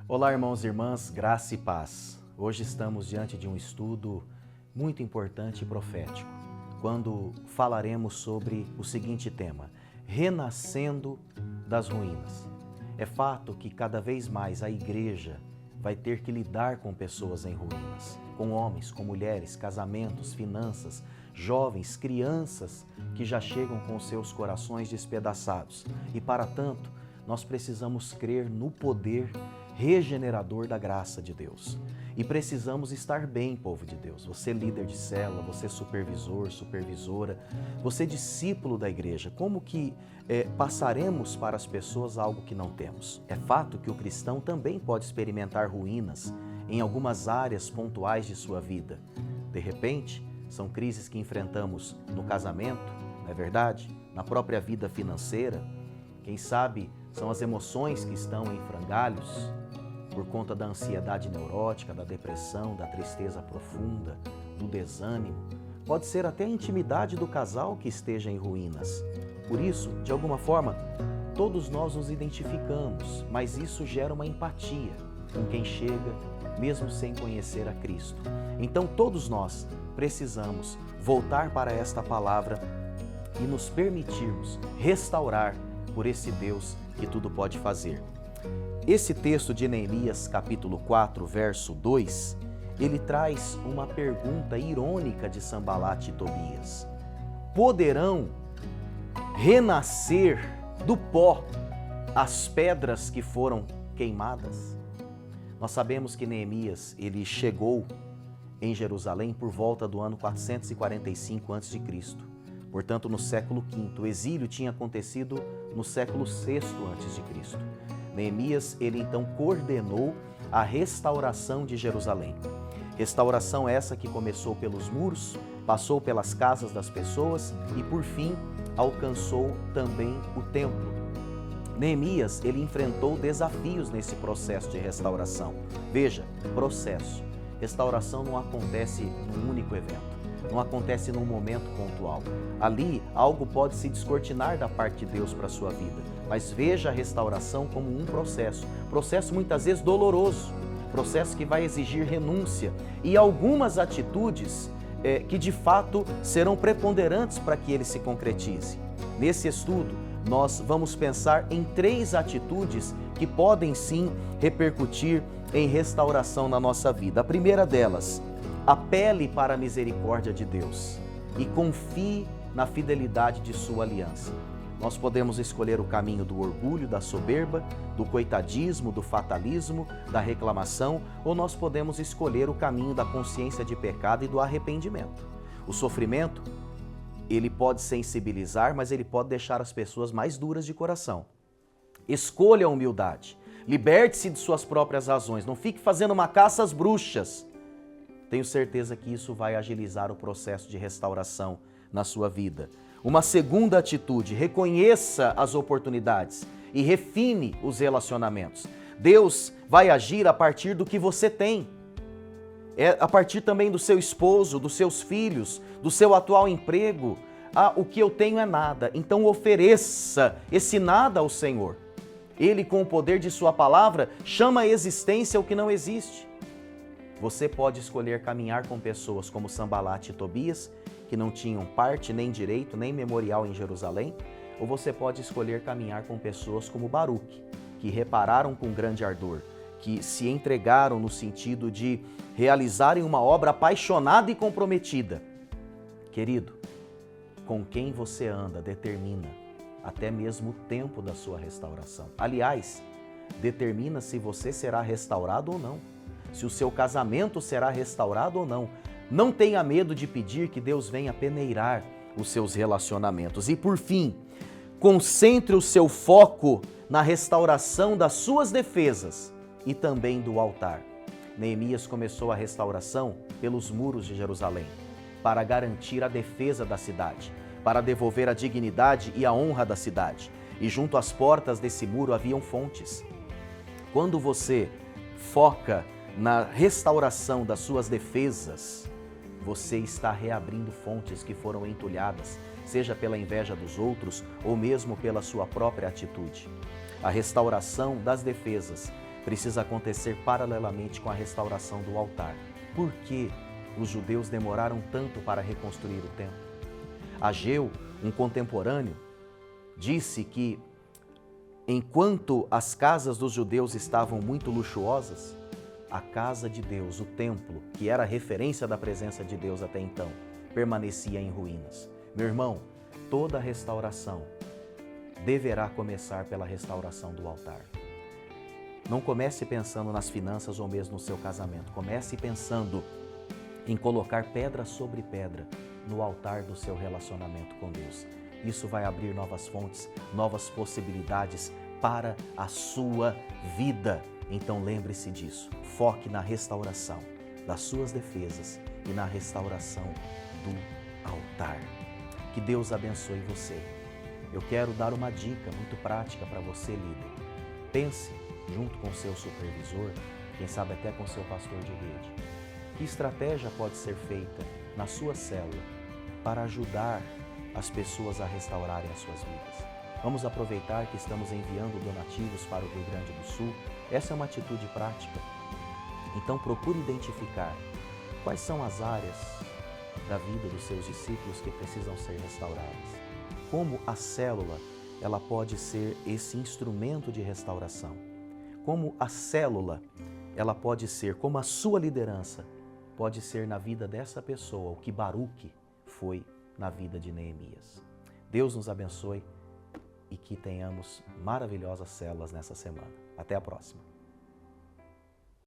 Olá, irmãos e irmãs, graça e paz. Hoje estamos diante de um estudo muito importante e profético, quando falaremos sobre o seguinte tema: renascendo das ruínas. É fato que cada vez mais a igreja vai ter que lidar com pessoas em ruínas, com homens, com mulheres, casamentos, finanças, jovens, crianças que já chegam com seus corações despedaçados. E para tanto, nós precisamos crer no poder regenerador da graça de Deus. E precisamos estar bem, povo de Deus. Você líder de célula, você supervisor, supervisora, você discípulo da igreja. Como que passaremos para as pessoas algo que não temos? É fato que o cristão também pode experimentar ruínas em algumas áreas pontuais de sua vida. De repente, são crises que enfrentamos no casamento, não é verdade? Na própria vida financeira. Quem sabe são as emoções que estão em frangalhos, por conta da ansiedade neurótica, da depressão, da tristeza profunda, do desânimo. Pode ser até a intimidade do casal que esteja em ruínas. Por isso, de alguma forma, todos nós nos identificamos, mas isso gera uma empatia com quem chega, mesmo sem conhecer a Cristo. Então, todos nós precisamos voltar para esta palavra e nos permitirmos restaurar por esse Deus que tudo pode fazer. Esse texto de Neemias, capítulo 4, verso 2, ele traz uma pergunta irônica de Sanbalat e Tobias. Poderão renascer do pó as pedras que foram queimadas? Nós sabemos que Neemias, ele chegou em Jerusalém por volta do ano 445 a.C., portanto no século V. O exílio tinha acontecido no século VI a.C. Neemias, ele então coordenou a restauração de Jerusalém. Restauração essa que começou pelos muros, passou pelas casas das pessoas e, por fim, alcançou também o templo. Neemias, ele enfrentou desafios nesse processo de restauração. Veja, processo. Restauração não acontece num único evento. Não acontece num momento pontual. Ali, algo pode se descortinar da parte de Deus para a sua vida. Mas veja a restauração como um processo. Processo muitas vezes doloroso. Processo que vai exigir renúncia e algumas atitudes que de fato serão preponderantes para que ele se concretize. Nesse estudo, nós vamos pensar em 3 atitudes que podem sim repercutir em restauração na nossa vida. A primeira delas: apele para a misericórdia de Deus e confie na fidelidade de sua aliança. Nós podemos escolher o caminho do orgulho, da soberba, do coitadismo, do fatalismo, da reclamação, ou nós podemos escolher o caminho da consciência de pecado e do arrependimento. O sofrimento, ele pode sensibilizar, mas ele pode deixar as pessoas mais duras de coração. Escolha a humildade, liberte-se de suas próprias razões, não fique fazendo uma caça às bruxas. Tenho certeza que isso vai agilizar o processo de restauração na sua vida. Uma segunda atitude: reconheça as oportunidades e refine os relacionamentos. Deus vai agir a partir do que você tem. É a partir também do seu esposo, dos seus filhos, do seu atual emprego. O que eu tenho é nada, então ofereça esse nada ao Senhor. Ele, com o poder de sua palavra, chama à existência o que não existe. Você pode escolher caminhar com pessoas como Sanbalat e Tobias, que não tinham parte, nem direito, nem memorial em Jerusalém, ou você pode escolher caminhar com pessoas como Baruque, que repararam com grande ardor, que se entregaram no sentido de realizarem uma obra apaixonada e comprometida. Querido, com quem você anda determina até mesmo o tempo da sua restauração. Aliás, determina se você será restaurado ou não, se o seu casamento será restaurado ou não. Não tenha medo de pedir que Deus venha peneirar os seus relacionamentos. E por fim, concentre o seu foco na restauração das suas defesas e também do altar. Neemias começou a restauração pelos muros de Jerusalém, para garantir a defesa da cidade, para devolver a dignidade e a honra da cidade. E junto às portas desse muro haviam fontes. Quando você foca na restauração das suas defesas, você está reabrindo fontes que foram entulhadas, seja pela inveja dos outros ou mesmo pela sua própria atitude. A restauração das defesas precisa acontecer paralelamente com a restauração do altar. Por que os judeus demoraram tanto para reconstruir o templo? Ageu, um contemporâneo, disse que enquanto as casas dos judeus estavam muito luxuosas, a casa de Deus, o templo, que era a referência da presença de Deus até então, permanecia em ruínas. Meu irmão, toda restauração deverá começar pela restauração do altar. Não comece pensando nas finanças ou mesmo no seu casamento. Comece pensando em colocar pedra sobre pedra no altar do seu relacionamento com Deus. Isso vai abrir novas fontes, novas possibilidades para a sua vida. Então lembre-se disso. Foque na restauração das suas defesas e na restauração do altar. Que Deus abençoe você. Eu quero dar uma dica muito prática para você, líder. Pense junto com seu supervisor, quem sabe até com seu pastor de rede. Que estratégia pode ser feita na sua célula para ajudar as pessoas a restaurarem as suas vidas? Vamos aproveitar que estamos enviando donativos para o Rio Grande do Sul. Essa é uma atitude prática. Então procure identificar quais são as áreas da vida dos seus discípulos que precisam ser restauradas. Como a célula, ela pode ser esse instrumento de restauração. Como a célula, ela pode ser, como a sua liderança pode ser na vida dessa pessoa, o que Baruque foi na vida de Neemias. Deus nos abençoe e que tenhamos maravilhosas células nessa semana. Até a próxima.